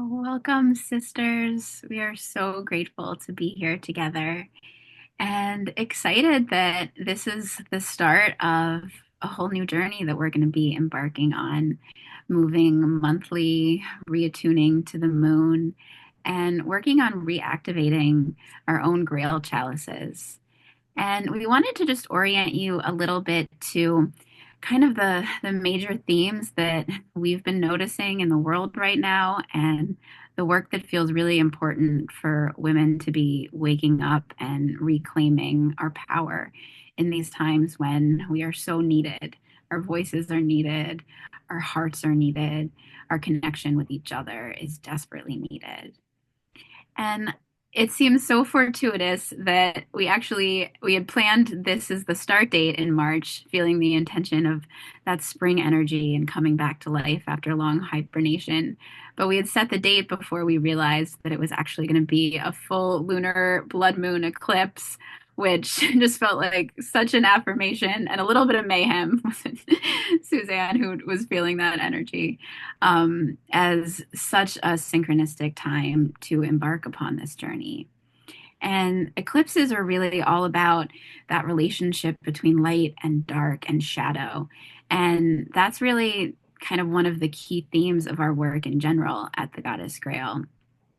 Welcome, sisters. We are so grateful to be here together and excited that this is the start of a whole new journey that we're going to be embarking on, moving monthly, reattuning to the moon, and working on reactivating our own Grail chalices. And we wanted to just orient you a little bit to kind of the major themes that we've been noticing in the world right now and the work that feels really important for women to be waking up and reclaiming our power in these times when we are so needed. Our voices are needed, our hearts are needed, our connection with each other is desperately needed. And it seems so fortuitous that we had planned this as the start date in March, feeling the intention of that spring energy and coming back to life after long hibernation. But we had set the date before we realized that it was actually going to be a full lunar blood moon eclipse, which just felt like such an affirmation and a little bit of mayhem. Suzanne, who was feeling that energy, as such a synchronistic time to embark upon this journey. And eclipses are really all about that relationship between light and dark and shadow. And that's really kind of one of the key themes of our work in general at the Goddess Grail,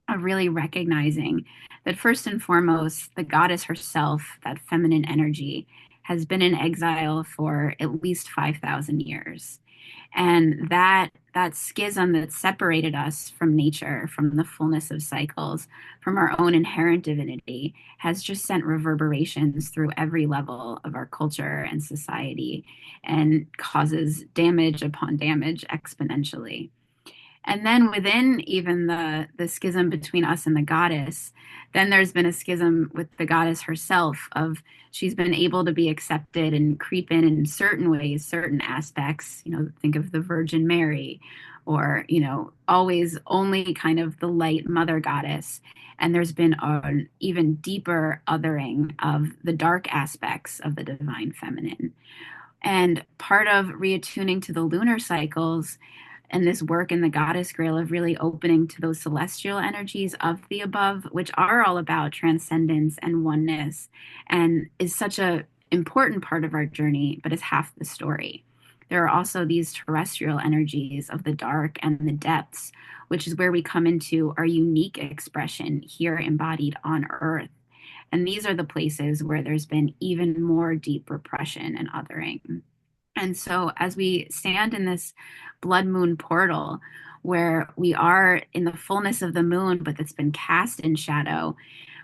of really recognizing that first and foremost, the goddess herself, that feminine energy, has been in exile for at least 5,000 years. And that schism that separated us from nature, from the fullness of cycles, from our own inherent divinity, has just sent reverberations through every level of our culture and society and causes damage upon damage exponentially. And then within even the schism between us and the goddess, then there's been a schism with the goddess herself of she's been able to be accepted and creep in certain ways, certain aspects, think of the Virgin Mary or, always only kind of the light mother goddess. And there's been an even deeper othering of the dark aspects of the divine feminine. And part of reattuning to the lunar cycles and this work in the Goddess Grail of really opening to those celestial energies of the above, which are all about transcendence and oneness, and is such a important part of our journey, but is half the story. There are also these terrestrial energies of the dark and the depths, which is where we come into our unique expression here embodied on Earth. And these are the places where there's been even more deep repression and othering. And so, as we stand in this blood moon portal, where we are in the fullness of the moon, but that's been cast in shadow,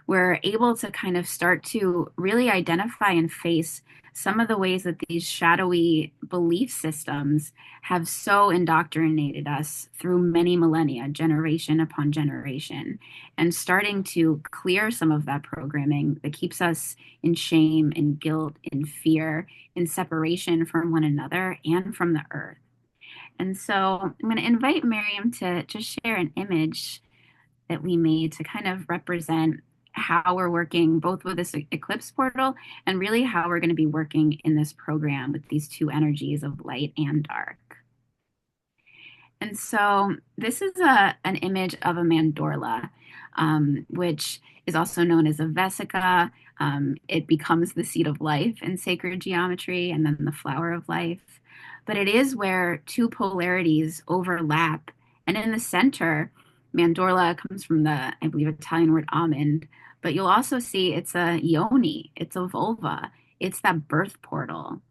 we're able to kind of start to really identify and face some of the ways that these shadowy belief systems have so indoctrinated us through many millennia, generation upon generation, and starting to clear some of that programming that keeps us in shame, in guilt, in fear, in separation from one another and from the earth. And so I'm going to invite Miriam to just share an image that we made to kind of represent how we're working both with this eclipse portal and really how we're going to be working in this program with these two energies of light and dark. And so this is an image of a mandorla, which is also known as a vesica. It becomes the seed of life in sacred geometry and then the flower of life. But it is where two polarities overlap. And in the center, mandorla comes from the, I believe, Italian word almond, but you'll also see it's a yoni, it's a vulva, it's that birth portal.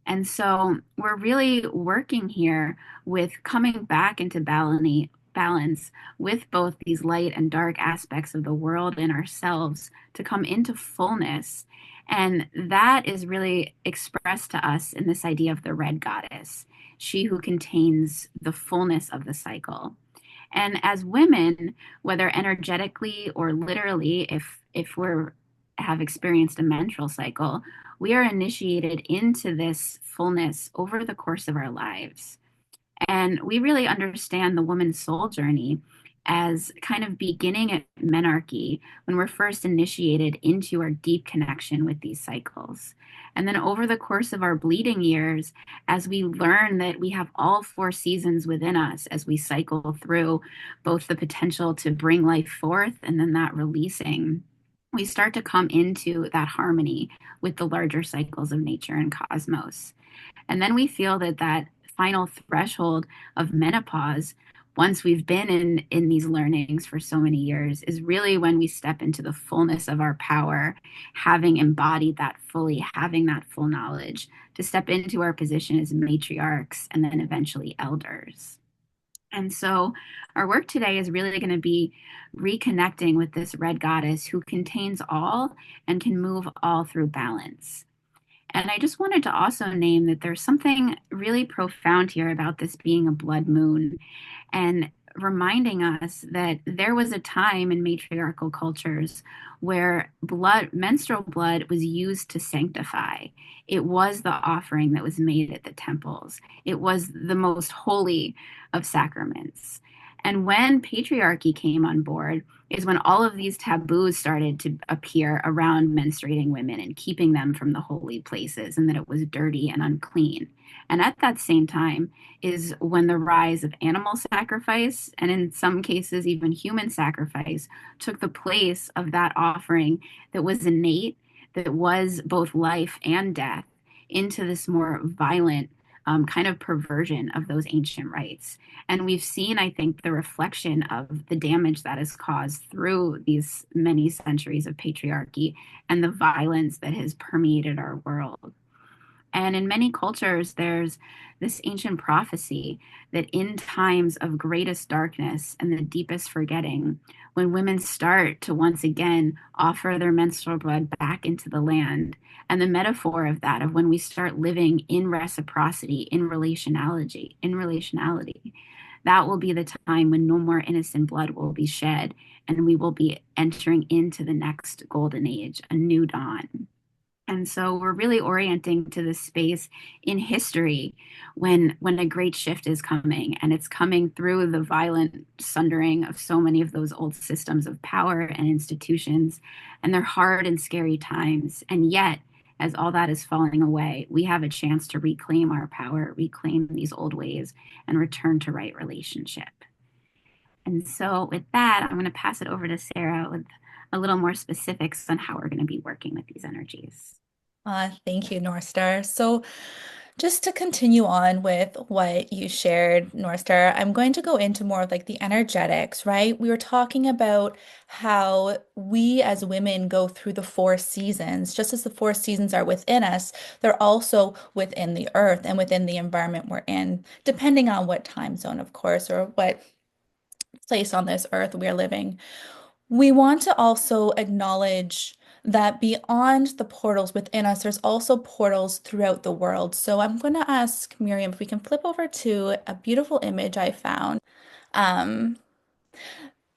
And so we're really working here with coming back into balance with both these light and dark aspects of the world and ourselves to come into fullness. And that is really expressed to us in this idea of the red goddess, she who contains the fullness of the cycle. And as women, whether energetically or literally, if we're have experienced a menstrual cycle, we are initiated into this fullness over the course of our lives. And we really understand the woman's soul journey as kind of beginning at menarche when we're first initiated into our deep connection with these cycles. And then over the course of our bleeding years, as we learn that we have all four seasons within us as we cycle through both the potential to bring life forth and then that releasing, we start to come into that harmony with the larger cycles of nature and cosmos. And then we feel that that final threshold of menopause, once we've been in these learnings for so many years, is really when we step into the fullness of our power, having embodied that fully, having that full knowledge to step into our position as matriarchs and then eventually elders. And so our work today is really going to be reconnecting with this red goddess who contains all and can move all through balance. And I just wanted to also name that there's something really profound here about this being a blood moon and reminding us that there was a time in matriarchal cultures where blood, menstrual blood, was used to sanctify. It was the offering that was made at the temples. It was the most holy of sacraments. And when patriarchy came on board, is when all of these taboos started to appear around menstruating women and keeping them from the holy places, and that it was dirty and unclean. And at that same time is when the rise of animal sacrifice, and in some cases, even human sacrifice, took the place of that offering that was innate, that was both life and death, into this more violent kind of perversion of those ancient rites. And we've seen, I think, the reflection of the damage that is caused through these many centuries of patriarchy and the violence that has permeated our world. And in many cultures, there's this ancient prophecy that in times of greatest darkness and the deepest forgetting, when women start to once again offer their menstrual blood back into the land, and the metaphor of that, of when we start living in reciprocity, in relationality, that will be the time when no more innocent blood will be shed, and we will be entering into the next golden age, a new dawn. And so we're really orienting to this space in history when a great shift is coming, and it's coming through the violent sundering of so many of those old systems of power and institutions, and they're hard and scary times. And yet, as all that is falling away, we have a chance to reclaim our power, reclaim these old ways, and return to right relationship. And so with that, I'm going to pass it over to Sarah with a little more specifics on how we're going to be working with these energies. Thank you, Northstar. So, just to continue on with what you shared, Northstar, I'm going to go into more of like the energetics, right? We were talking about how we as women go through the four seasons. Just as the four seasons are within us, they're also within the earth and within the environment we're in, depending on what time zone, of course, or what place on this earth we're living. We want to also acknowledge that beyond the portals within us, there's also portals throughout the world. So I'm going to ask Miriam if we can flip over to a beautiful image I found. Um,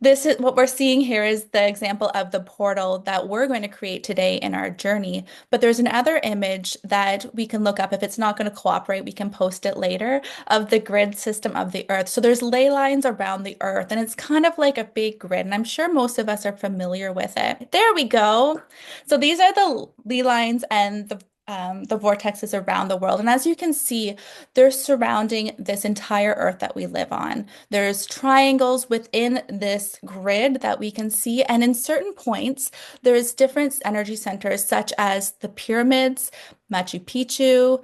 this is what we're seeing here is the example of the portal that we're going to create today in our journey. But there's another image that we can look up. If it's not going to cooperate, we can post it later of the grid system of the earth. So there's ley lines around the earth, and it's kind of like a big grid. And I'm sure most of us are familiar with it. There we go. So these are the ley lines and the vortexes around the world. And as you can see, they're surrounding this entire earth that we live on. There's triangles within this grid that we can see. And in certain points, there's different energy centers, such as the pyramids, Machu Picchu,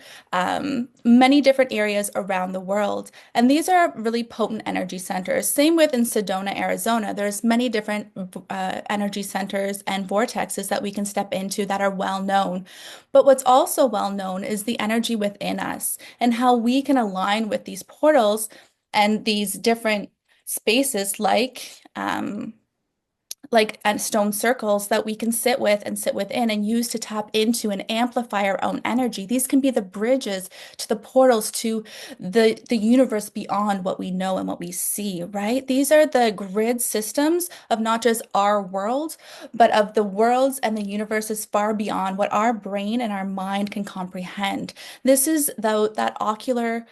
many different areas around the world. And these are really potent energy centers. Same with in Sedona, Arizona. There's many different energy centers and vortexes that we can step into that are well known. But what's also well known is the energy within us and how we can align with these portals and these different spaces like stone circles that we can sit with and sit within and use to tap into and amplify our own energy. These can be the bridges to the portals to the universe beyond what we know and what we see, right? These are the grid systems of not just our world, but of the worlds and the universes far beyond what our brain and our mind can comprehend. This is though that ocular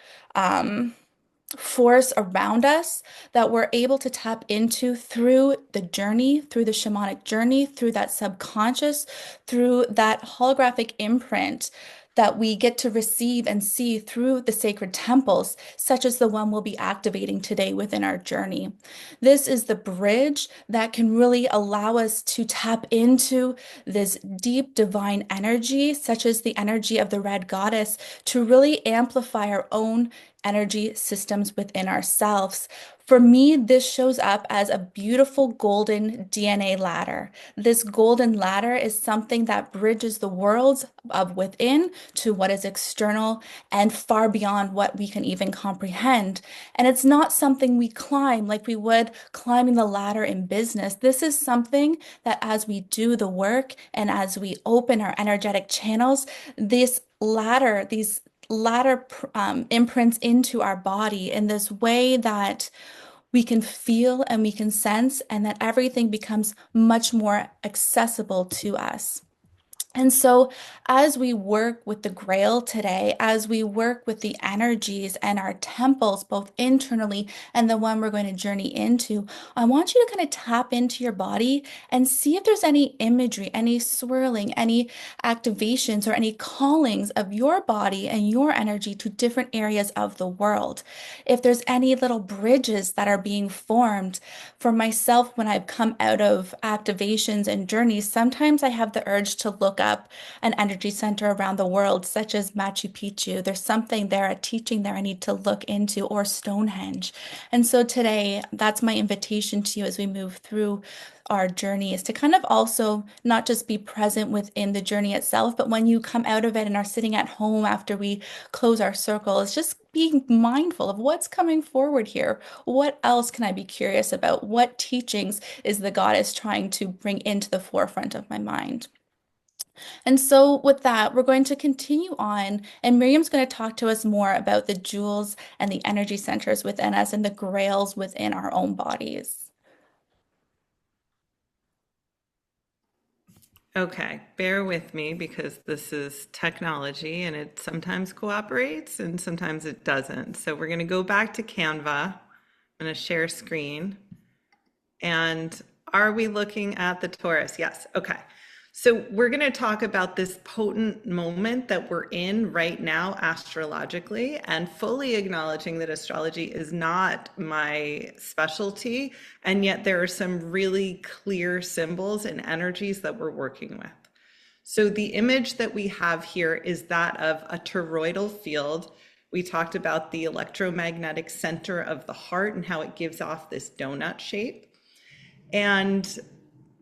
force around us that we're able to tap into through the journey, through the shamanic journey, through that subconscious, through that holographic imprint that we get to receive and see through the sacred temples, such as the one we'll be activating today within our journey. This is the bridge that can really allow us to tap into this deep divine energy, such as the energy of the Red Goddess, to really amplify our own energy systems within ourselves. For me, this shows up as a beautiful golden DNA ladder. This golden ladder is something that bridges the worlds of within to what is external and far beyond what we can even comprehend. And it's not something we climb like we would climbing the ladder in business. This is something that as we do the work and as we open our energetic channels, these ladder imprints into our body in this way that we can feel and we can sense, and that everything becomes much more accessible to us. And so, as we work with the Grail today, as we work with the energies and our temples, both internally and the one we're going to journey into, I want you to kind of tap into your body and see if there's any imagery, any swirling, any activations, or any callings of your body and your energy to different areas of the world. If there's any little bridges that are being formed. For myself, when I've come out of activations and journeys, sometimes I have the urge to look up an energy center around the world, such as Machu Picchu. There's something there, a teaching there I need to look into, or Stonehenge. And so today, that's my invitation to you as we move through our journey, is to kind of also not just be present within the journey itself, but when you come out of it and are sitting at home after we close our circle, it's just being mindful of what's coming forward here. What else can I be curious about? What teachings is the goddess trying to bring into the forefront of my mind? And so, with that, we're going to continue on, and Miriam's going to talk to us more about the jewels and the energy centers within us and the grails within our own bodies. Okay, bear with me because this is technology and it sometimes cooperates and sometimes it doesn't. So we're going to go back to Canva. I'm going to share screen. And are we looking at the Taurus? Yes. Okay. So we're going to talk about this potent moment that we're in right now astrologically, and fully acknowledging that astrology is not my specialty. And yet there are some really clear symbols and energies that we're working with. So the image that we have here is that of a toroidal field. We talked about the electromagnetic center of the heart and how it gives off this donut shape. And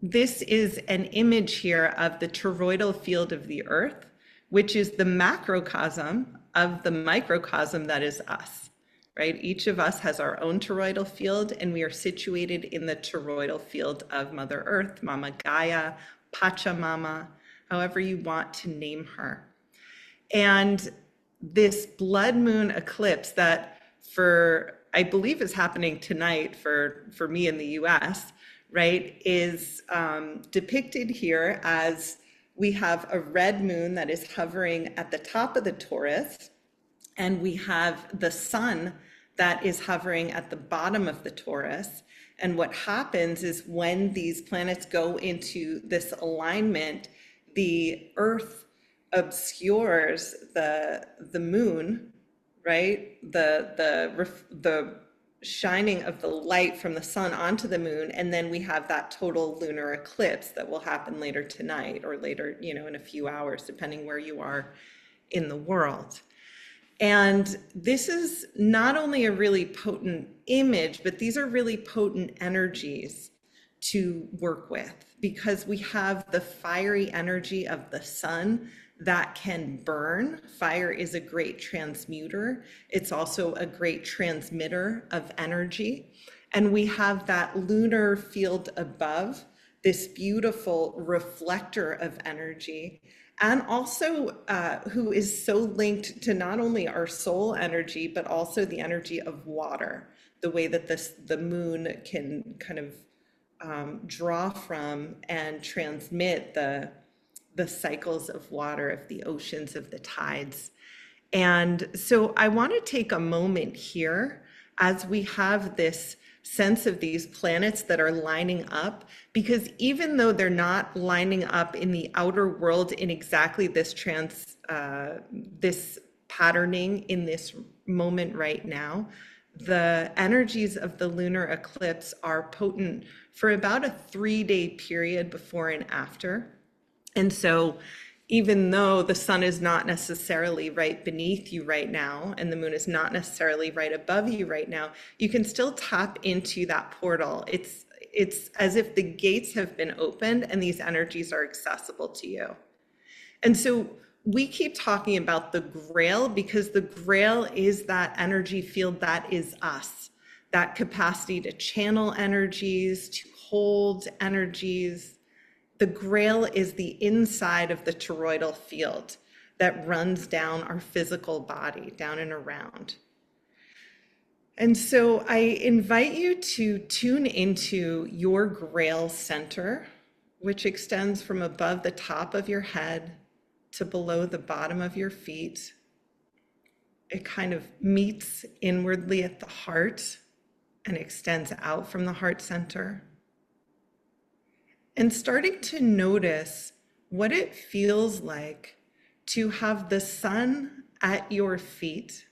this is an image here of the toroidal field of the earth, which is the macrocosm of the microcosm that is us, right? Each of us has our own toroidal field, and we are situated in the toroidal field of Mother Earth, Mama Gaia, Pachamama, however you want to name her. And this blood moon eclipse that I believe is happening tonight for me in the US, right, is depicted here as we have a red moon that is hovering at the top of the Taurus, and we have the sun that is hovering at the bottom of the Taurus. And what happens is when these planets go into this alignment, the earth obscures the moon, right? The shining of the light from the sun onto the moon, and then we have that total lunar eclipse that will happen later tonight, or later, in a few hours, depending where you are in the world. And this is not only a really potent image, but these are really potent energies to work with, because we have the fiery energy of the sun that can burn. Fire is a great transmuter. It's also a great transmitter of energy. And we have that lunar field above, this beautiful reflector of energy, and also who is so linked to not only our soul energy, but also the energy of water, the way that the moon can kind of draw from and transmit the cycles of water, of the oceans, of the tides. And so I want to take a moment here as we have this sense of these planets that are lining up, because even though they're not lining up in the outer world in exactly this patterning in this moment right now, the energies of the lunar eclipse are potent for about a 3-day period before and after. And so even though the sun is not necessarily right beneath you right now, and the moon is not necessarily right above you right now, you can still tap into that portal. It's as if the gates have been opened and these energies are accessible to you. And so we keep talking about the Grail because the Grail is that energy field that is us, that capacity to channel energies, to hold energies. The Grail is the inside of the toroidal field that runs down our physical body, down and around. And so I invite you to tune into your Grail center, which extends from above the top of your head to below the bottom of your feet. It kind of meets inwardly at the heart and extends out from the heart center. And starting to notice what it feels like to have the sun at your feet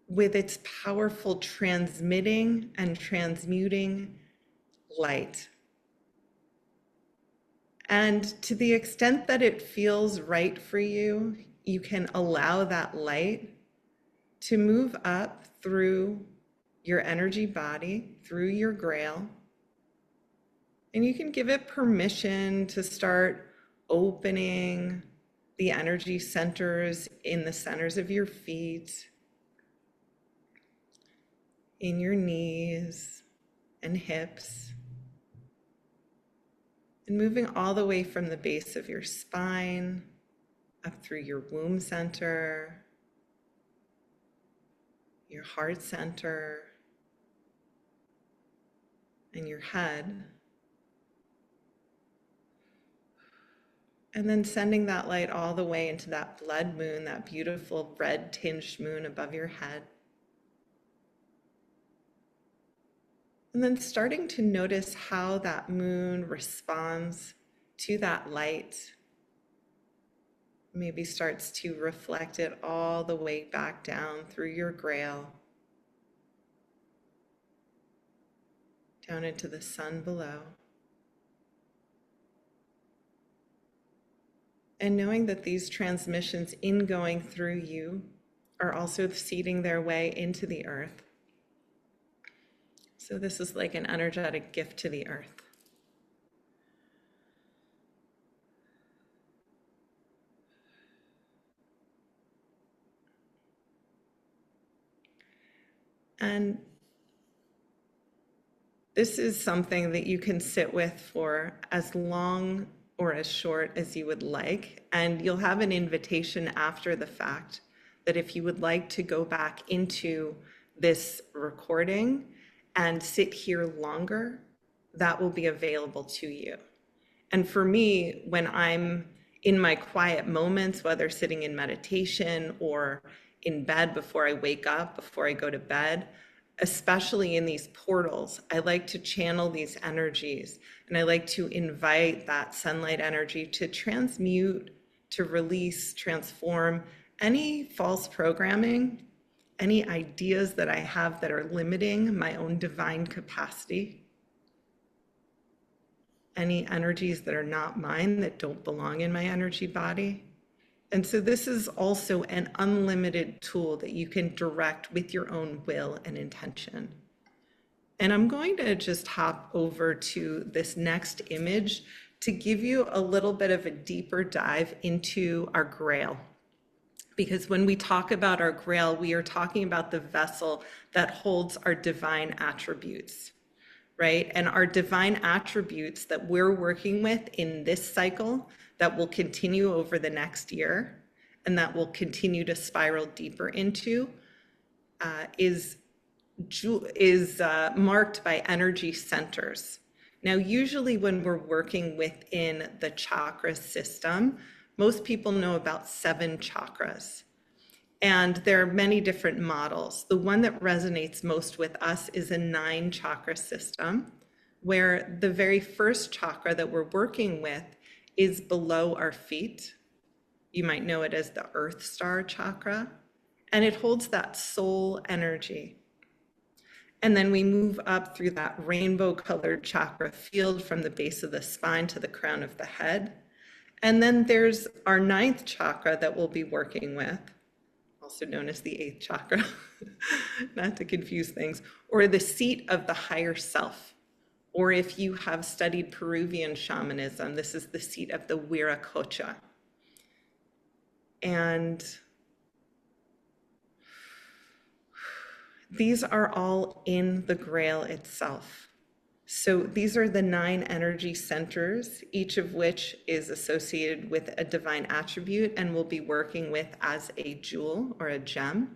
with its powerful transmitting and transmuting light. And to the extent that it feels right for you, you can allow that light to move up through your energy body, through your Grail. And you can give it permission to start opening the energy centers in the centers of your feet, in your knees and hips, and moving all the way from the base of your spine up through your womb center, your heart center, and your head. And then sending that light all the way into that blood moon, that beautiful red tinged moon above your head. And then starting to notice how that moon responds to that light. Maybe starts to reflect it all the way back down through your Grail, down into the sun below. And knowing that these transmissions in going through you are also seeding their way into the earth. So this is like an energetic gift to the earth. And this is something that you can sit with for as long or as short as you would like. And you'll have an invitation after the fact that if you would like to go back into this recording and sit here longer, that will be available to you. And for me, when I'm in my quiet moments, whether sitting in meditation or in bed before I wake up, before I go to bed, especially in these portals, I like to channel these energies, and I like to invite that sunlight energy to transmute, to release, transform any false programming, any ideas that I have that are limiting my own divine capacity, any energies that are not mine, that don't belong in my energy body. And so this is also an unlimited tool that you can direct with your own will and intention. And I'm going to just hop over to this next image to give you a little bit of a deeper dive into our Grail. Because when we talk about our Grail, we are talking about the vessel that holds our divine attributes, right? And our divine attributes that we're working with in this cycle that will continue over the next year and that will continue to spiral deeper into is marked by energy centers. Now, usually when we're working within the chakra system, most people know about 7 chakras. And there are many different models. The one that resonates most with us is a 9 chakra system, where the very first chakra that we're working with is below our feet. You might know it as the Earthstar chakra, and it holds that soul energy. And then we move up through that rainbow colored chakra field from the base of the spine to the crown of the head. And then there's our 9th chakra that we'll be working with, also known as the 8th chakra, not to confuse things, or the seat of the higher self. Or if you have studied Peruvian shamanism, this is the seat of the Wiracocha. And these are all in the Grail itself. So these are the 9 energy centers, each of which is associated with a divine attribute and will be working with as a jewel or a gem.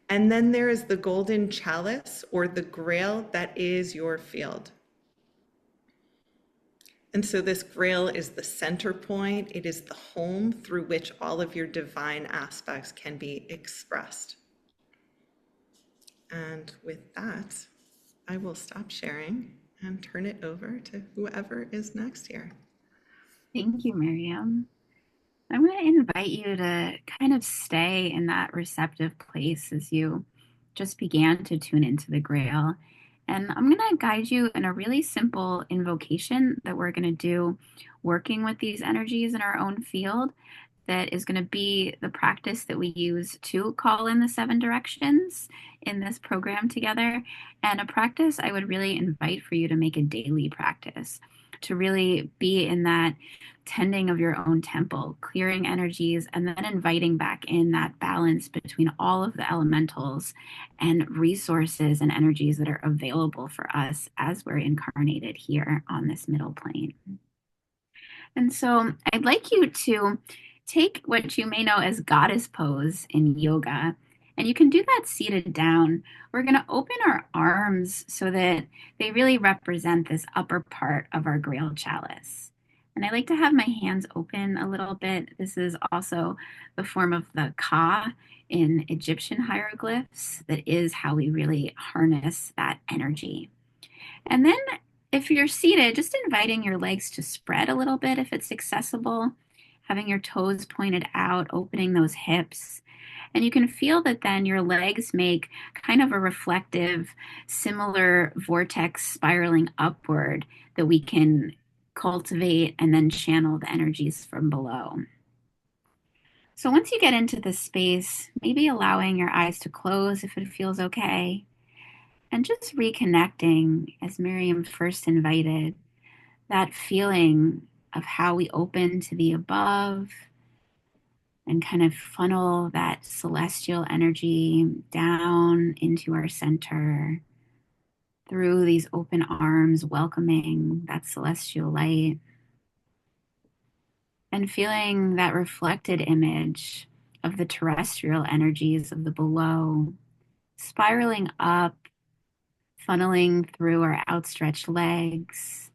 And then there is the golden chalice or the Grail that is your field. And so this Grail is the center point. It is the home through which all of your divine aspects can be expressed. And with that, I will stop sharing and turn it over to whoever is next here. Thank you, Miriam. I'm going to invite you to kind of stay in that receptive place as you just began to tune into the Grail. And I'm going to guide you in a really simple invocation that we're going to do working with these energies in our own field. That is going to be the practice that we use to call in the 7 directions in this program together. And a practice I would really invite for you to make a daily practice, to really be in that tending of your own temple, clearing energies, and then inviting back in that balance between all of the elementals and resources and energies that are available for us as we're incarnated here on this middle plane. And so I'd like you to take what you may know as goddess pose in yoga, and you can do that seated down. We're going to open our arms so that they really represent this upper part of our Grail chalice. And I like to have my hands open a little bit. This is also the form of the Ka in Egyptian hieroglyphs. That is how we really harness that energy. And then if you're seated, just inviting your legs to spread a little bit if it's accessible, having your toes pointed out, opening those hips. And you can feel that then your legs make kind of a reflective, similar vortex spiraling upward that we can cultivate and then channel the energies from below. So once you get into this space, maybe allowing your eyes to close if it feels okay, and just reconnecting, as Miriam first invited, that feeling of how we open to the above and kind of funnel that celestial energy down into our center through these open arms, welcoming that celestial light and feeling that reflected image of the terrestrial energies of the below, spiraling up, funneling through our outstretched legs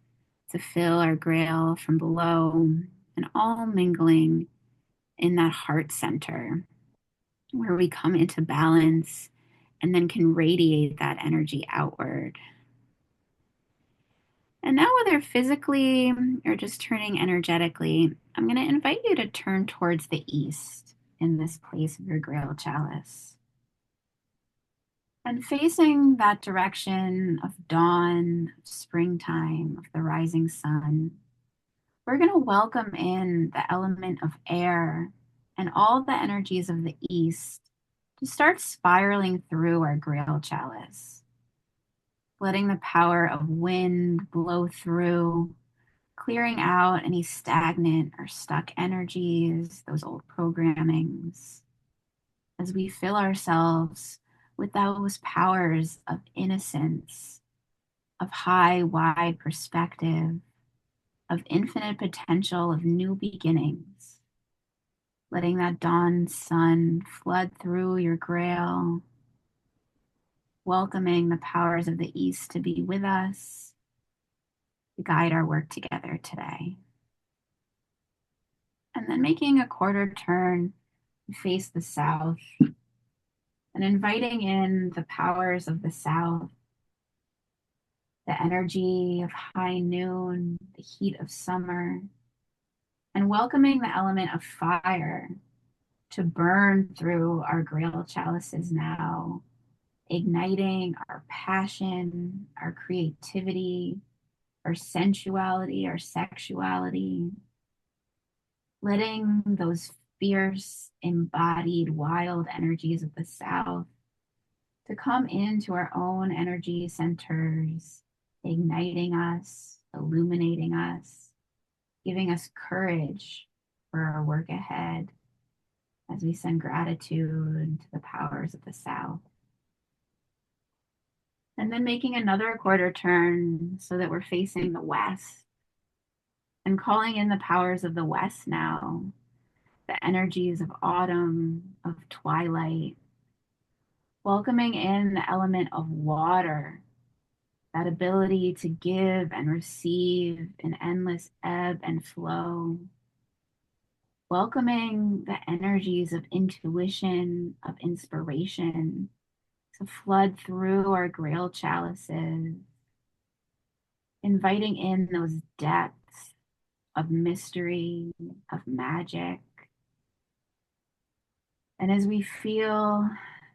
to fill our Grail from below and all mingling in that heart center where we come into balance and then can radiate that energy outward. And now, whether physically or just turning energetically, I'm going to invite you to turn towards the east in this place of your Grail chalice. And facing that direction of dawn, of springtime, of the rising sun, we're going to welcome in the element of air and all the energies of the east to start spiraling through our Grail chalice, letting the power of wind blow through, clearing out any stagnant or stuck energies, those old programmings, as we fill ourselves with those powers of innocence, of high, wide perspective, of infinite potential, of new beginnings. Letting that dawn sun flood through your Grail, welcoming the powers of the East to be with us, to guide our work together today. And then making a quarter turn, face the south, and inviting in the powers of the south, the energy of high noon, the heat of summer, and welcoming the element of fire to burn through our Grail chalices now, igniting our passion, our creativity, our sensuality, our sexuality, letting those fierce, embodied, wild energies of the South to come into our own energy centers, igniting us, illuminating us, giving us courage for our work ahead as we send gratitude to the powers of the South. And then making another quarter turn so that we're facing the West and calling in the powers of the West now, the energies of autumn, of twilight, welcoming in the element of water, that ability to give and receive an endless ebb and flow, welcoming the energies of intuition, of inspiration to flood through our Grail chalices, inviting in those depths of mystery, of magic. And as we feel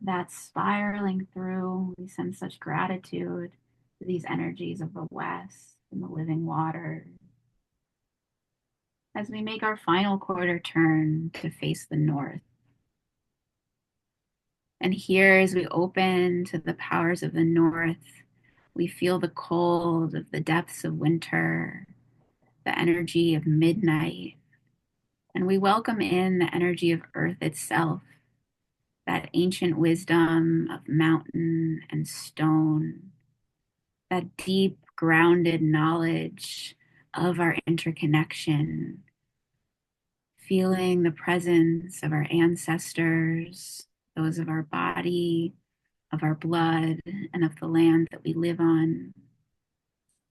that spiraling through, we send such gratitude to these energies of the West and the living water. As we make our final quarter turn to face the North. And here, as we open to the powers of the North, we feel the cold of the depths of winter, the energy of midnight, and we welcome in the energy of Earth itself, that ancient wisdom of mountain and stone, that deep grounded knowledge of our interconnection, feeling the presence of our ancestors, those of our body, of our blood, and of the land that we live on,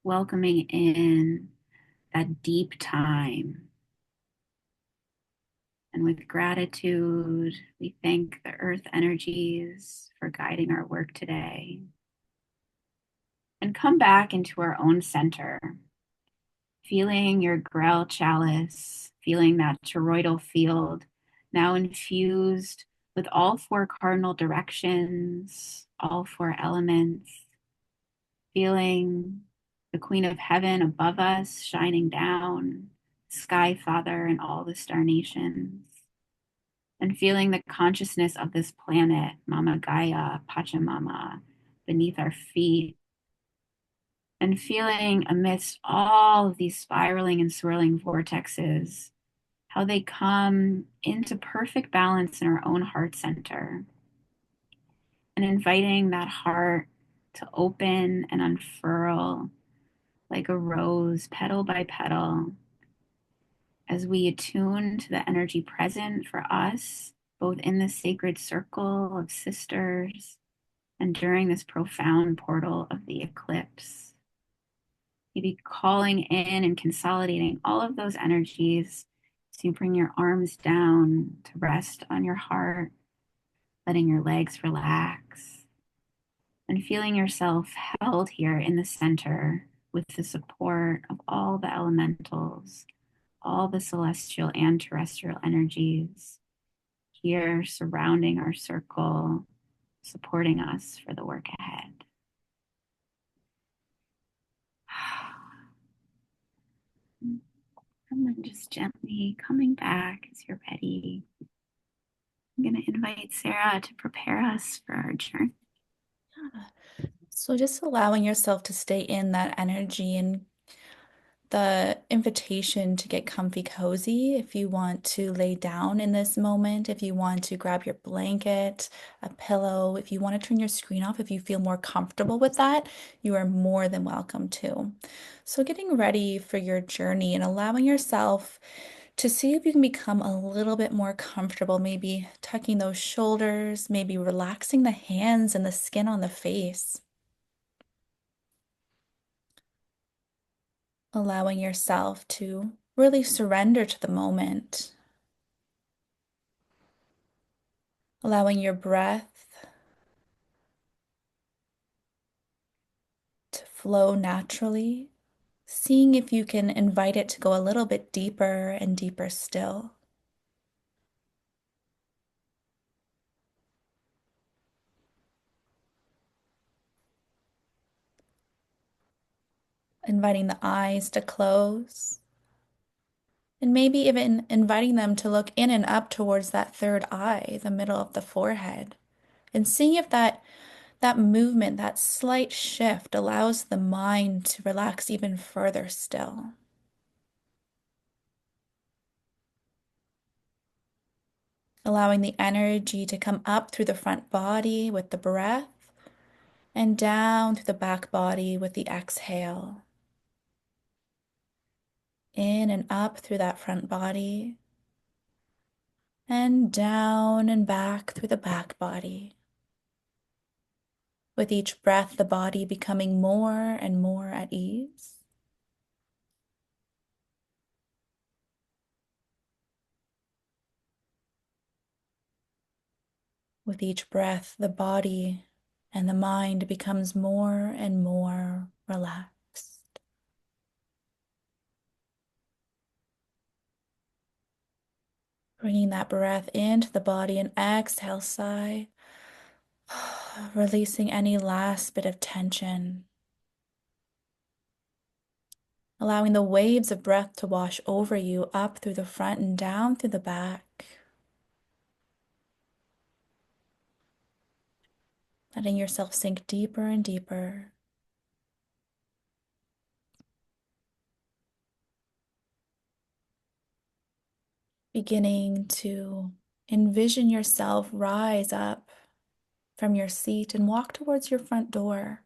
welcoming in that deep time. And with gratitude, we thank the earth energies for guiding our work today. And come back into our own center, feeling your Grail chalice, feeling that toroidal field now infused with all four cardinal directions, all four elements, feeling the Queen of Heaven above us shining down, Sky Father and all the star nations, and feeling the consciousness of this planet, Mama Gaia, Pachamama, beneath our feet, and feeling amidst all of these spiraling and swirling vortexes, how they come into perfect balance in our own heart center, and inviting that heart to open and unfurl like a rose, petal by petal, as we attune to the energy present for us, both in this sacred circle of sisters and during this profound portal of the eclipse. Maybe calling in and consolidating all of those energies. So you bring your arms down to rest on your heart, letting your legs relax, and feeling yourself held here in the center with the support of all the elementals, all the celestial and terrestrial energies here surrounding our circle, supporting us for the work ahead. And then just gently coming back as you're ready. I'm going to invite Sarah to prepare us for our journey. So just allowing yourself to stay in that energy and the invitation to get comfy cozy. If you want to lay down in this moment, if you want to grab your blanket, a pillow, if you want to turn your screen off, if you feel more comfortable with that, you are more than welcome to. So getting ready for your journey and allowing yourself to see if you can become a little bit more comfortable, maybe tucking those shoulders, maybe relaxing the hands and the skin on the face. Allowing yourself to really surrender to the moment. Allowing your breath flow naturally, seeing if you can invite it to go a little bit deeper and deeper still. Inviting the eyes to close, and maybe even inviting them to look in and up towards that third eye, the middle of the forehead, and seeing if that movement, that slight shift allows the mind to relax even further still. Allowing the energy to come up through the front body with the breath and down through the back body with the exhale. In and up through that front body and down and back through the back body. With each breath, the body becoming more and more at ease. With each breath, the body and the mind becomes more and more relaxed. Bringing that breath into the body and exhale, sigh, releasing any last bit of tension. Allowing the waves of breath to wash over you up through the front and down through the back. Letting yourself sink deeper and deeper. Beginning to envision yourself rise up from your seat and walk towards your front door.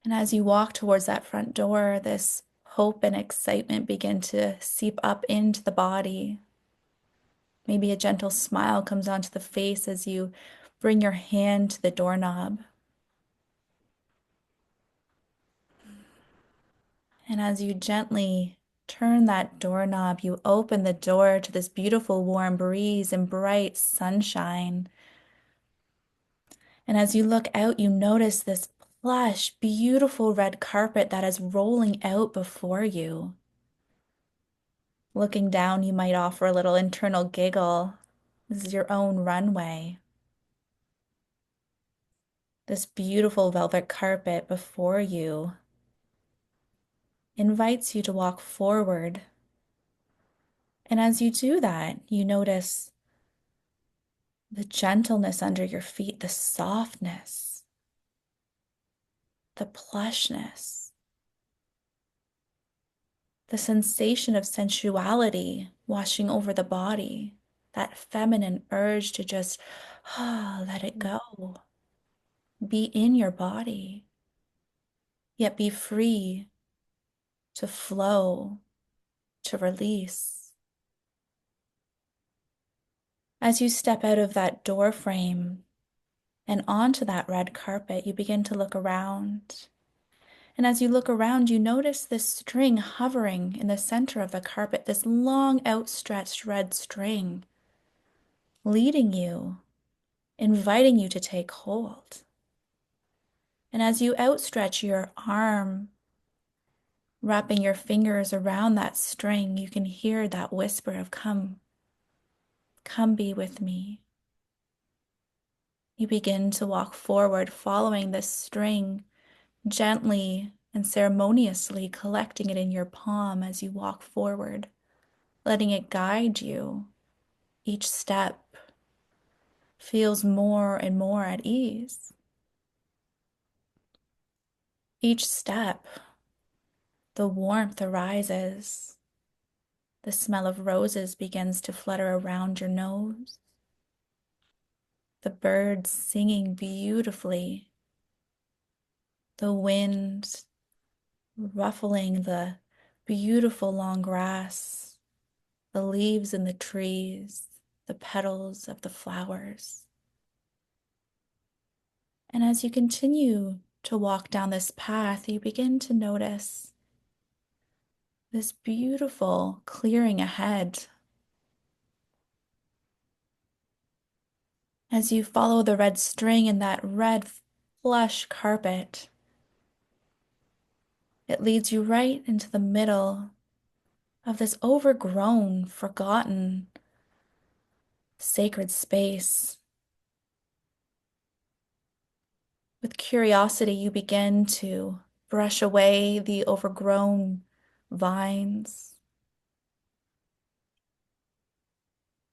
And as you walk towards that front door, this hope and excitement begin to seep up into the body. Maybe a gentle smile comes onto the face as you bring your hand to the doorknob. And as you gently turn that doorknob, you open the door to this beautiful warm breeze and bright sunshine. And as you look out, you notice this plush, beautiful red carpet that is rolling out before you. Looking down, you might offer a little internal giggle. This is your own runway. This beautiful velvet carpet before you invites you to walk forward. And as you do that, you notice the gentleness under your feet, the softness, the plushness, the sensation of sensuality washing over the body, that feminine urge to just let it go. Be in your body, yet be free to flow, to release. As you step out of that door frame and onto that red carpet, you begin to look around. And as you look around, you notice this string hovering in the center of the carpet, this long outstretched red string, leading you, inviting you to take hold. And as you outstretch your arm, wrapping your fingers around that string, you can hear that whisper of come, come be with me. You begin to walk forward, following this string, gently and ceremoniously collecting it in your palm as you walk forward, letting it guide you. Each step feels more and more at ease. Each step, the warmth arises. The smell of roses begins to flutter around your nose. The birds singing beautifully. The wind ruffling the beautiful long grass, the leaves in the trees, the petals of the flowers. And as you continue to walk down this path, you begin to notice this beautiful clearing ahead. As you follow the red string in that red plush carpet, it leads you right into the middle of this overgrown, forgotten, sacred space. With curiosity, you begin to brush away the overgrown vines.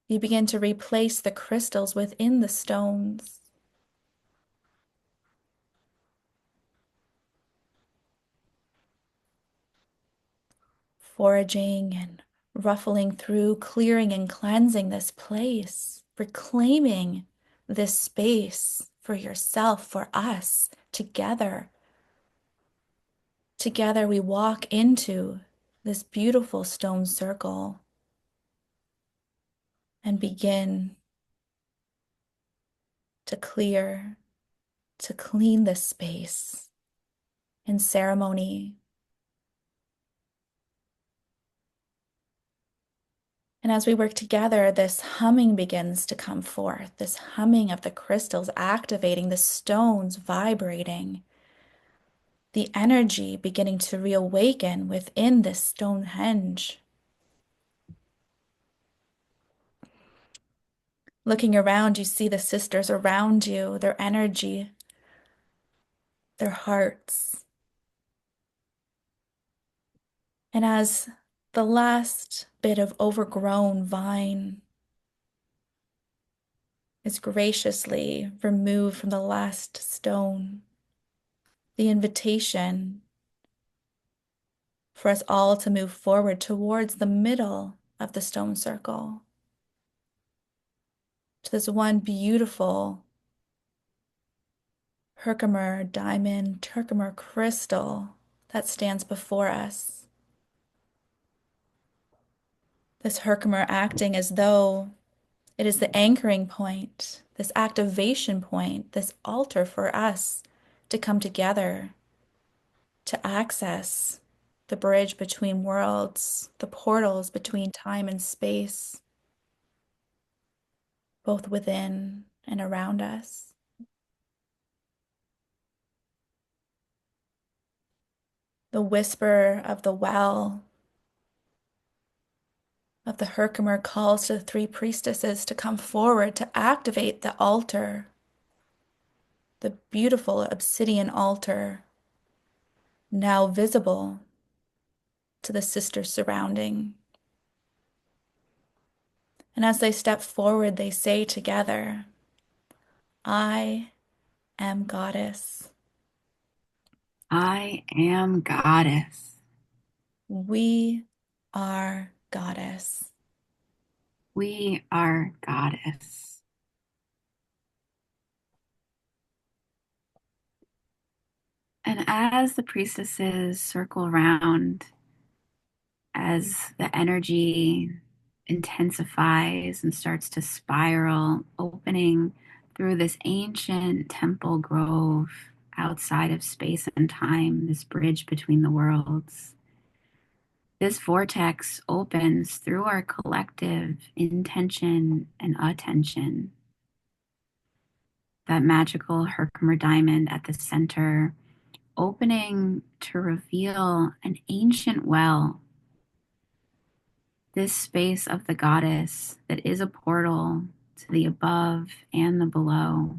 You begin to replace the crystals within the stones. Foraging and ruffling through, clearing and cleansing this place, reclaiming this space for yourself, for us, together. Together we walk into this beautiful stone circle and begin to clear, to clean this space in ceremony. And as we work together, this humming begins to come forth, this humming of the crystals activating the stones, vibrating, the energy beginning to reawaken within this Stonehenge. Looking around, you see the sisters around you, their energy, their hearts. And as the last bit of overgrown vine is graciously removed from the last stone, the invitation for us all to move forward towards the middle of the stone circle, to this one beautiful Herkimer diamond, Herkimer crystal that stands before us. This Herkimer acting as though it is the anchoring point, this activation point, this altar for us to come together, to access the bridge between worlds, the portals between time and space, both within and around us. The whisper of the well of the Herkimer calls to the three priestesses to come forward to activate the altar, the beautiful obsidian altar, now visible to the sisters surrounding. And as they step forward, they say together, I am goddess. I am goddess. We are goddess. We are goddess. And as the priestesses circle around, as the energy intensifies and starts to spiral, opening through this ancient temple grove outside of space and time, this bridge between the worlds. This vortex opens through our collective intention and attention. That magical Herkimer diamond at the center, opening to reveal an ancient well, this space of the goddess that is a portal to the above and the below.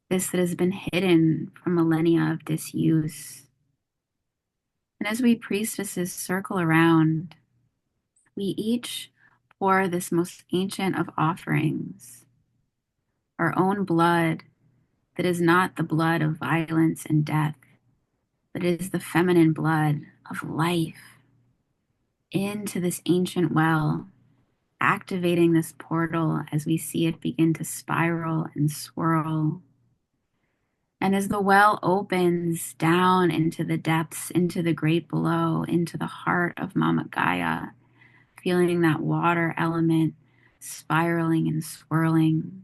This that has been hidden from millennia of disuse. And as we priestesses circle around, we each pour this most ancient of offerings, our own blood that is not the blood of violence and death, but is the feminine blood of life, into this ancient well, activating this portal as we see it begin to spiral and swirl. And as the well opens down into the depths, into the great below, into the heart of Mama Gaia, feeling that water element spiraling and swirling,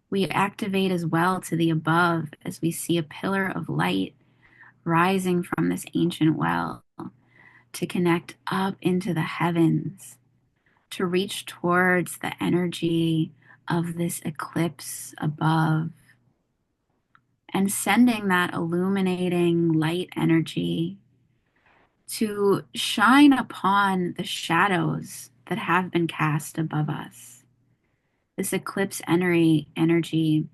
we activate as well to the above as we see a pillar of light rising from this ancient well to connect up into the heavens, to reach towards the energy of this eclipse above and sending that illuminating light energy to shine upon the shadows that have been cast above us. This eclipse energy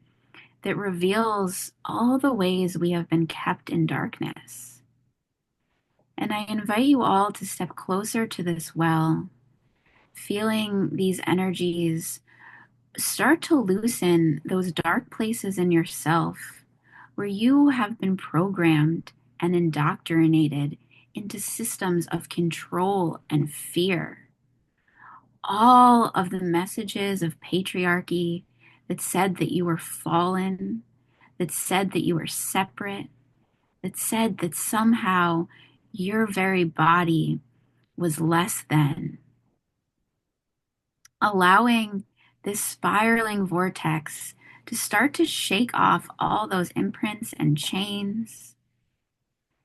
that reveals all the ways we have been kept in darkness. And I invite you all to step closer to this well, feeling these energies start to loosen those dark places in yourself where you have been programmed and indoctrinated into systems of control and fear. All of the messages of patriarchy that said that you were fallen, that said that you were separate, that said that somehow your very body was less than. Allowing this spiraling vortex to start to shake off all those imprints and chains.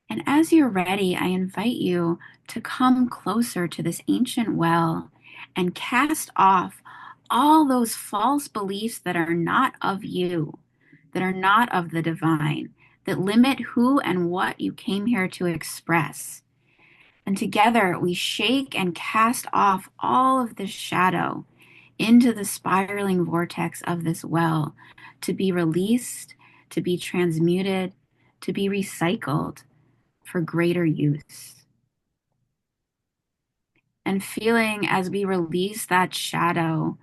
And as you're ready, I invite you to come closer to this ancient well and cast off all those false beliefs that are not of you, that are not of the divine, that limit who and what you came here to express. And together we shake and cast off all of this shadow into the spiraling vortex of this well to be released, to be transmuted, to be recycled for greater use. And feeling as we release that shadow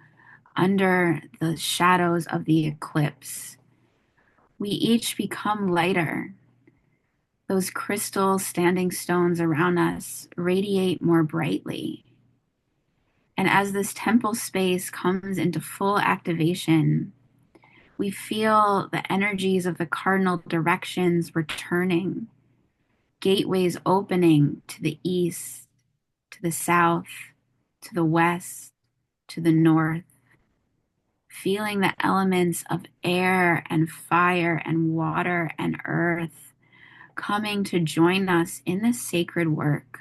under the shadows of the eclipse, we each become lighter. Those crystal standing stones around us radiate more brightly. And as this temple space comes into full activation, we feel the energies of the cardinal directions returning, gateways opening to the east, to the south, to the west, to the north, feeling the elements of air and fire and water and earth coming to join us in this sacred work.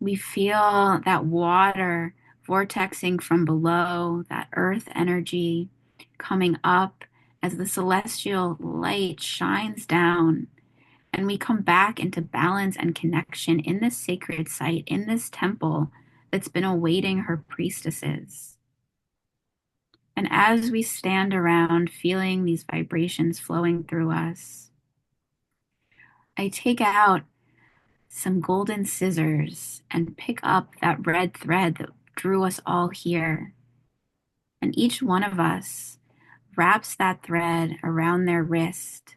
We feel that water vortexing from below, that earth energy coming up as the celestial light shines down, and we come back into balance and connection in this sacred site, in this temple that's been awaiting her priestesses. And as we stand around feeling these vibrations flowing through us, I take out some golden scissors and pick up that red thread that drew us all here. And each one of us wraps that thread around their wrist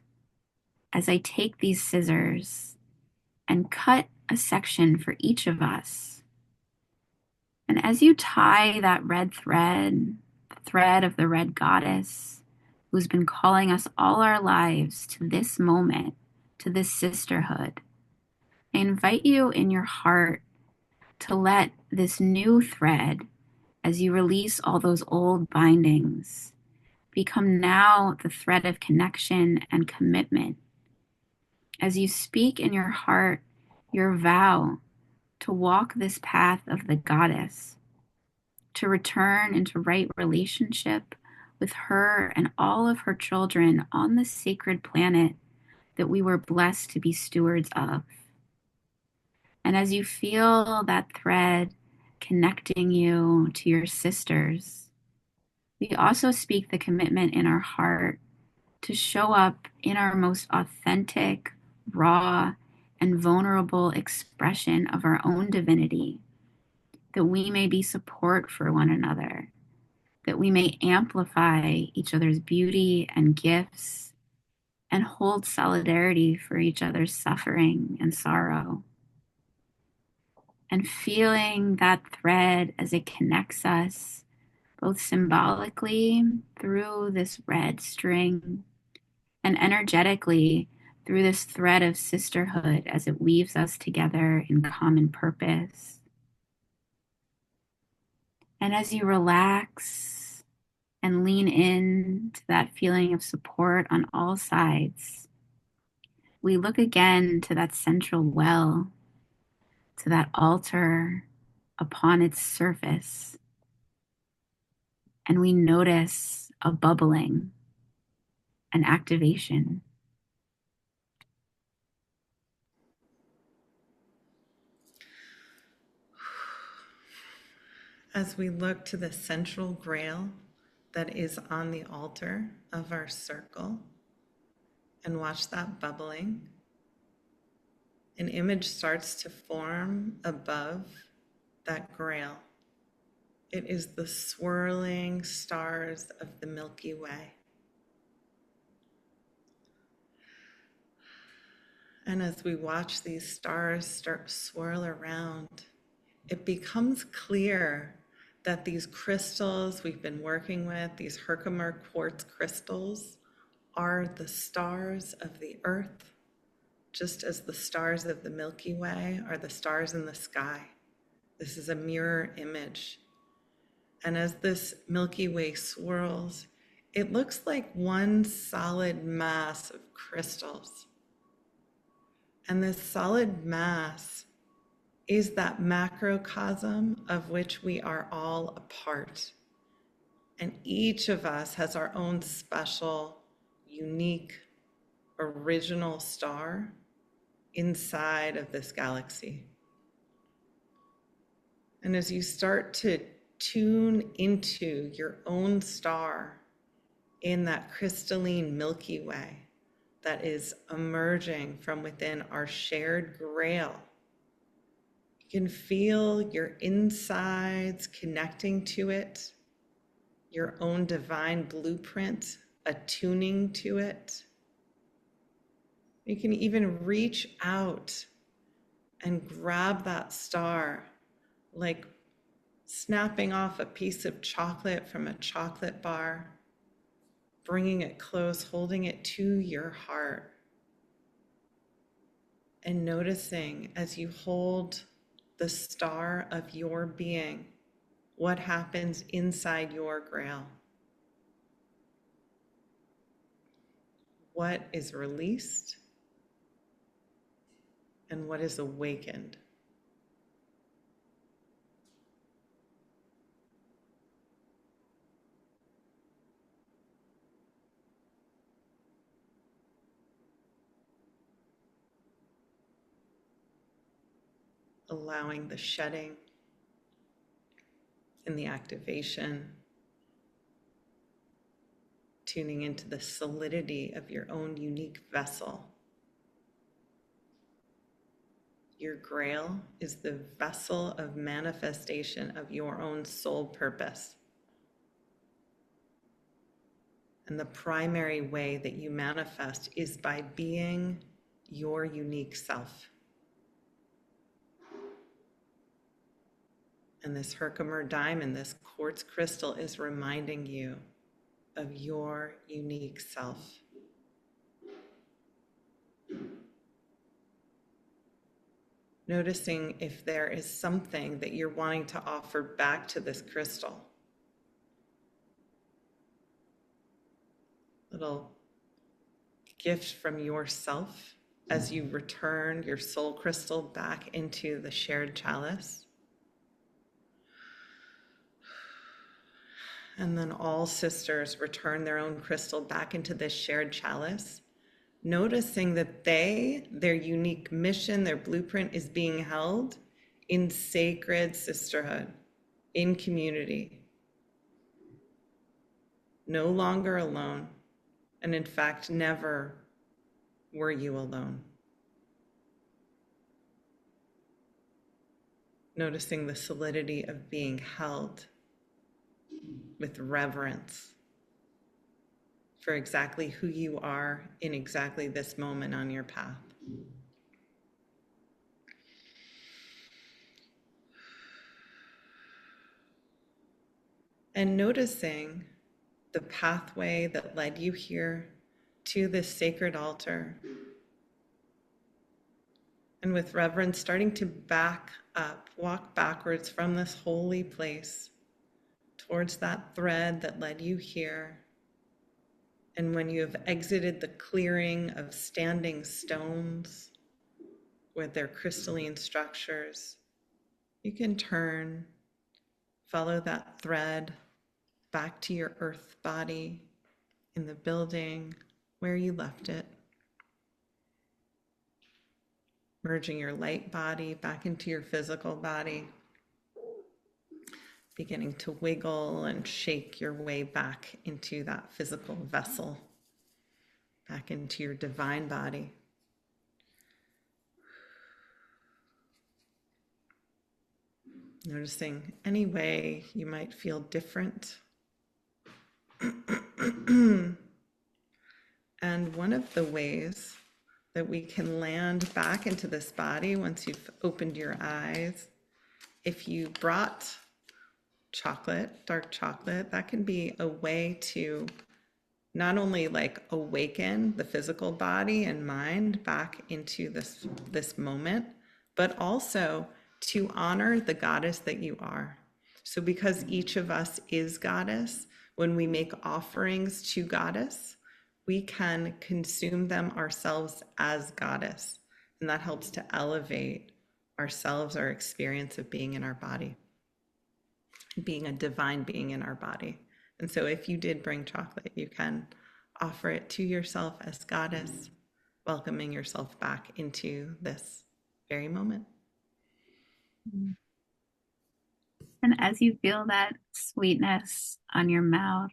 as I take these scissors and cut a section for each of us. And as you tie that red thread, the thread of the red goddess, who's been calling us all our lives to this moment, to this sisterhood, I invite you in your heart to let this new thread, as you release all those old bindings, become now the thread of connection and commitment. As you speak in your heart your vow to walk this path of the goddess, to return into right relationship with her and all of her children on this sacred planet that we were blessed to be stewards of. And as you feel that thread connecting you to your sisters, we also speak the commitment in our heart to show up in our most authentic, raw, and vulnerable expression of our own divinity, that we may be support for one another, that we may amplify each other's beauty and gifts, and hold solidarity for each other's suffering and sorrow. And feeling that thread as it connects us, both symbolically through this red string and energetically through this thread of sisterhood as it weaves us together in common purpose. And as you relax and lean in to that feeling of support on all sides, we look again to that central well, to that altar upon its surface. and we notice a bubbling, an activation. As we look to the central grail that is on the altar of our circle and watch that bubbling, an image starts to form above that grail. It is the swirling stars of the Milky Way. And as we watch these stars start to swirl around, it becomes clear that these crystals we've been working with, these Herkimer quartz crystals, are the stars of the earth, just as the stars of the Milky Way are the stars in the sky. This is a mirror image. And as this Milky Way swirls, it looks like one solid mass of crystals. And this solid mass is that macrocosm of which we are all a part. And each of us has our own special, unique, original star inside of this galaxy. And as you start to tune into your own star in that crystalline Milky Way that is emerging from within our shared grail, you can feel your insides connecting to it, your own divine blueprint attuning to it. You can even reach out and grab that star, like snapping off a piece of chocolate from a chocolate bar, bringing it close, holding it to your heart, and noticing as you hold the star of your being, what happens inside your grail. What is released and what is awakened. Allowing the shedding and the activation, tuning into the solidity of your own unique vessel. Your grail is the vessel of manifestation of your own soul purpose. And the primary way that you manifest is by being your unique self. And this Herkimer diamond, this quartz crystal, is reminding you of your unique self. Noticing if there is something that you're wanting to offer back to this crystal. Little gift from yourself as you return your soul crystal back into the shared chalice. And then all sisters return their own crystal back into this shared chalice, noticing that their unique mission, their blueprint is being held in sacred sisterhood, in community. No longer alone, and in fact, never were you alone. Noticing the solidity of being held with reverence for exactly who you are in exactly this moment on your path. And noticing the pathway that led you here to this sacred altar. And with reverence, starting to back up, walk backwards from this holy place towards that thread that led you here. And when you have exited the clearing of standing stones with their crystalline structures, you can turn, follow that thread, back to your earth body in the building where you left it. Merging your light body back into your physical body. Beginning to wiggle and shake your way back into that physical vessel, back into your divine body. Noticing any way you might feel different. And one of the ways that we can land back into this body once you've opened your eyes, if you brought chocolate, dark chocolate, that can be a way to not only like awaken the physical body and mind back into this moment, but also to honor the goddess that you are. So because each of us is goddess, when we make offerings to goddess, we can consume them ourselves as goddess. And that helps to elevate ourselves, our experience of being in our body, being a divine being in our body. And so if you did bring chocolate, you can offer it to yourself as goddess, welcoming yourself back into this very moment. And as you feel that sweetness on your mouth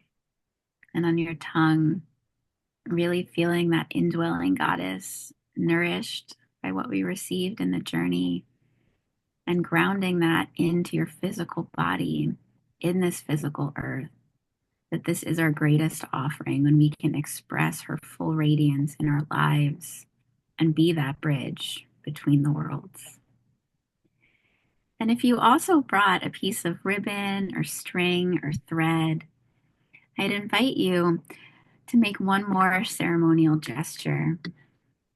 and on your tongue, really feeling that indwelling goddess nourished by what we received in the journey, and grounding that into your physical body in this physical earth, that this is our greatest offering when we can express her full radiance in our lives and be that bridge between the worlds. And if you also brought a piece of ribbon or string or thread, I'd invite you to make one more ceremonial gesture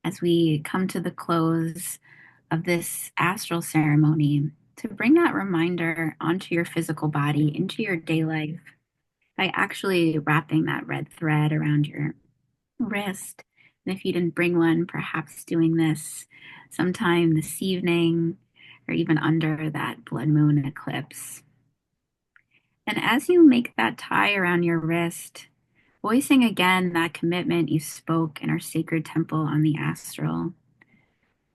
as we come to the close of this astral ceremony, to bring that reminder onto your physical body, into your day life, by actually wrapping that red thread around your wrist. And if you didn't bring one, perhaps doing this sometime this evening or even under that blood moon eclipse. And as you make that tie around your wrist, voicing again that commitment you spoke in our sacred temple on the astral,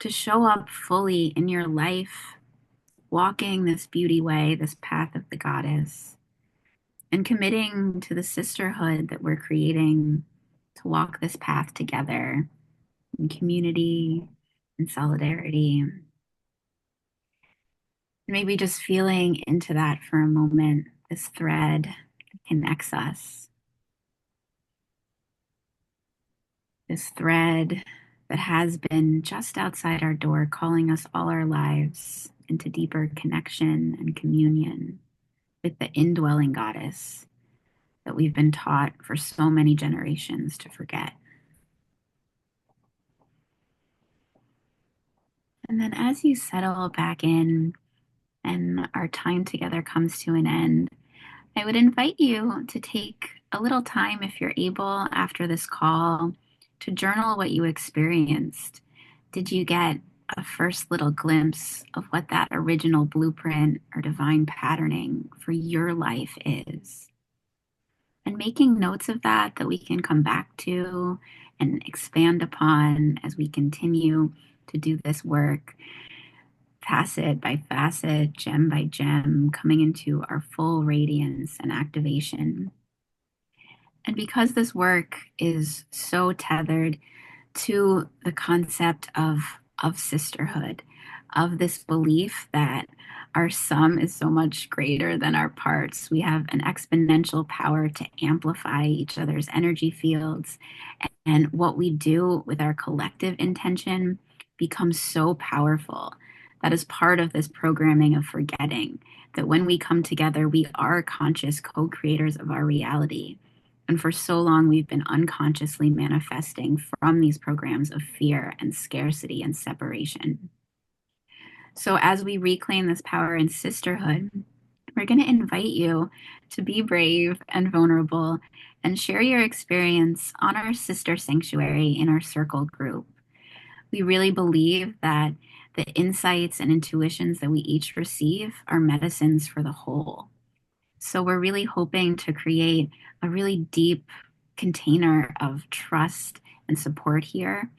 to show up fully in your life, walking this beauty way, this path of the goddess, and committing to the sisterhood that we're creating to walk this path together in community and solidarity. Maybe just feeling into that for a moment, this thread that connects us, this thread that has been just outside our door, calling us all our lives into deeper connection and communion with the indwelling goddess that we've been taught for so many generations to forget. And then as you settle back in and our time together comes to an end, I would invite you to take a little time, if you're able, after this call, to journal what you experienced. Did you get a first little glimpse of what that original blueprint or divine patterning for your life is? And making notes of that we can come back to and expand upon as we continue to do this work, facet by facet, gem by gem, coming into our full radiance and activation. And because this work is so tethered to the concept of sisterhood, of this belief that our sum is so much greater than our parts, we have an exponential power to amplify each other's energy fields. And what we do with our collective intention becomes so powerful. That is part of this programming of forgetting that when we come together, we are conscious co-creators of our reality. And for so long, we've been unconsciously manifesting from these programs of fear and scarcity and separation. So as we reclaim this power in sisterhood, we're going to invite you to be brave and vulnerable and share your experience on our sister sanctuary in our circle group. We really believe that the insights and intuitions that we each receive are medicines for the whole. So we're really hoping to create a really deep container of trust and support here.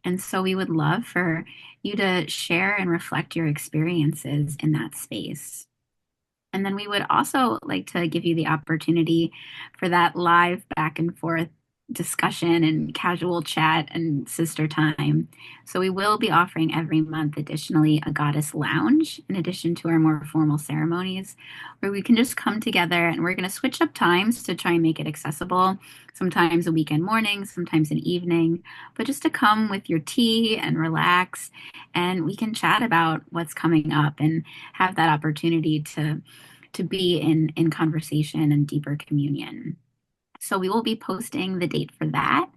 And so we would love for you to share and reflect your experiences in that space. And then we would also like to give you the opportunity for that live back and forth discussion and casual chat and sister time. So we will be offering every month additionally a goddess lounge in addition to our more formal ceremonies where we can just come together, and we're going to switch up times to try and make it accessible. Sometimes a weekend morning, sometimes an evening, but just to come with your tea and relax, and we can chat about what's coming up and have that opportunity to be in conversation and deeper communion. So we will be posting the date for that,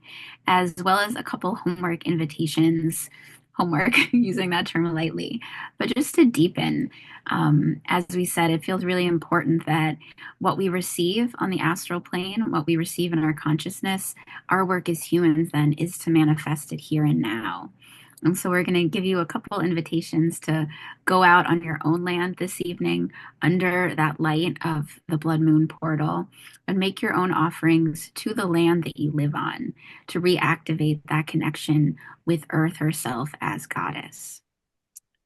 as well as a couple homework invitations. Homework, using that term lightly, but just to deepen. As we said, it feels really important that what we receive on the astral plane, what we receive in our consciousness, our work as humans then is to manifest it here and now. And so we're going to give you a couple invitations to go out on your own land this evening under that light of the blood moon portal and make your own offerings to the land that you live on to reactivate that connection with Earth herself as goddess.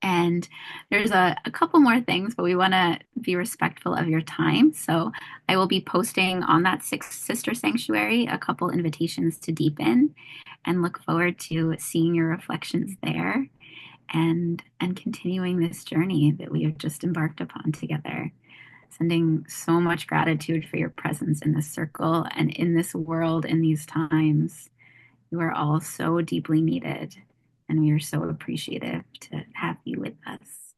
And there's a couple more things, but we want to be respectful of your time. So I will be posting on that Sixth Sister Sanctuary a couple invitations to deepen, and look forward to seeing your reflections there and continuing this journey that we have just embarked upon together. Sending so much gratitude for your presence in this circle and in this world in these times. You are all so deeply needed, and we are so appreciative to have you with us.